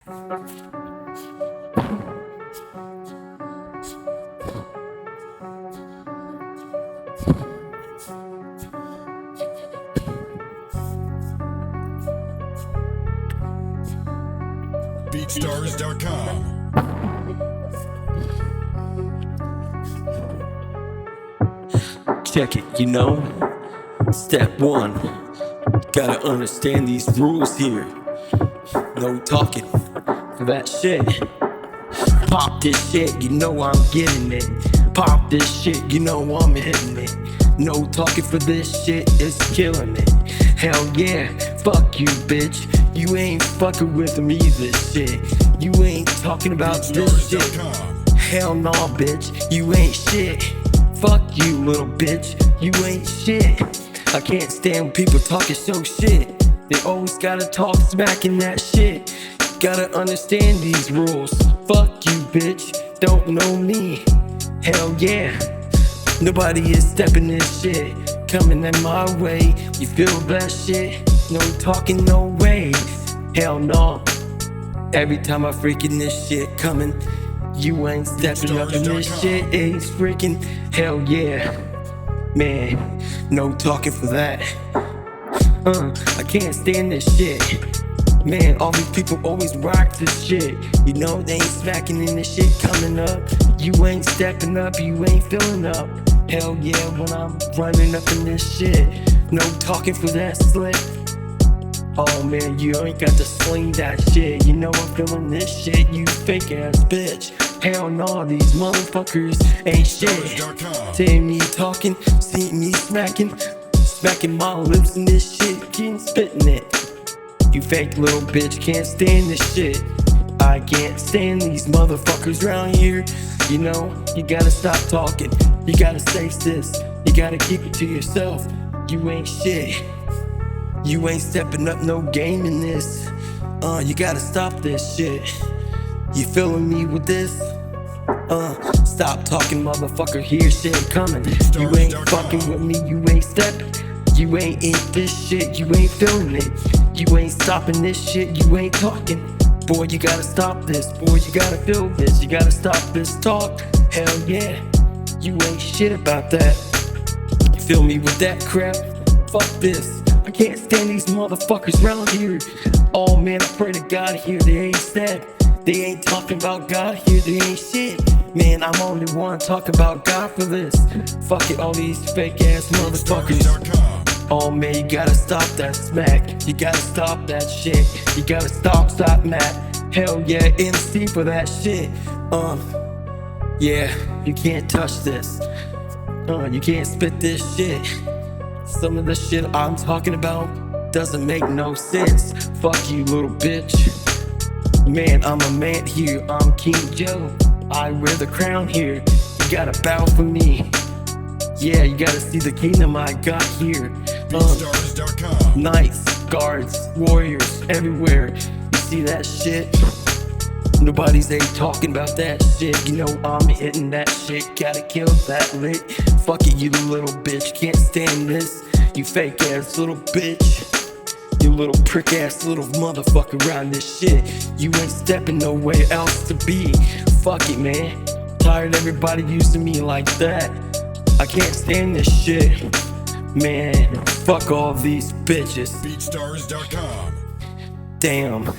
BeatStars.com. Check it, you know. Step one, gotta understand these rules here. No talking for that shit. Pop this shit, you know I'm getting it. Pop this shit, you know I'm hitting it. No talking for this shit, it's killing it. Hell yeah, fuck you, bitch. You ain't fucking with me this shit. You ain't talking about this shit. Hell nah, bitch, you ain't shit. Fuck you, little bitch, you ain't shit. I can't stand when people talking so shit. They always gotta talk smack in that shit. Gotta understand these rules. Fuck you, bitch, don't know me. Hell yeah, nobody is stepping this shit. Coming in my way, you feel that shit? No talking, no way. Hell no. Every time I freaking this shit coming, you ain't stepping up in this shit. It's freaking hell yeah. Man, no talking for that. I can't stand this shit. Man, all these people always rock this shit. You know they ain't smacking in this shit coming up. You ain't stepping up, you ain't filling up. Hell yeah, when I'm running up in this shit. No talking for that slick. Oh man, you ain't got to sling that shit. You know I'm feeling this shit, you fake ass bitch. Hell no, these motherfuckers ain't shit. See me talking, see me smacking my lips in this shit, keep spitting it. You fake little bitch can't stand this shit. I can't stand these motherfuckers around here. You know, you gotta stop talking. You gotta say this. You gotta keep it to yourself. You ain't shit. You ain't stepping up no game in this. You gotta stop this shit. You feeling me with this? Stop talking, motherfucker, hear shit coming. You ain't fucking with me, you ain't stepping. You ain't in this shit, you ain't feeling it. You ain't stopping this shit, you ain't talking. Boy, you gotta stop this, boy, you gotta feel this. You gotta stop this talk, hell yeah. You ain't shit about that. You feel me with that crap? Fuck this. I can't stand these motherfuckers around here. Oh man, I pray to God here, they ain't step. They ain't talking about God here, they ain't shit. Man, I'm only one talking about God for this. Fuck it, all these fake ass motherfuckers. Oh man, you gotta stop that smack. You gotta stop that shit. You gotta stop Matt. Hell yeah, MC for that shit. Yeah, you can't touch this. You can't spit this shit. Some of the shit I'm talking about doesn't make no sense. Fuck you, little bitch. Man, I'm a man here, I'm King Joe. I wear the crown here. You gotta bow for me. Yeah, you gotta see the kingdom I got here. Knights, guards, warriors, everywhere. You see that shit? Nobody's ain't talking about that shit. You know I'm hitting that shit. Gotta kill that lick. Fuck it, you little bitch. Can't stand this. You fake ass little bitch. You little prick ass little motherfucker around this shit. You ain't stepping nowhere else to be. Fuck it, man. Tired of everybody using me like that. I can't stand this shit. Man, fuck all these bitches. BeatStars.com. Damn.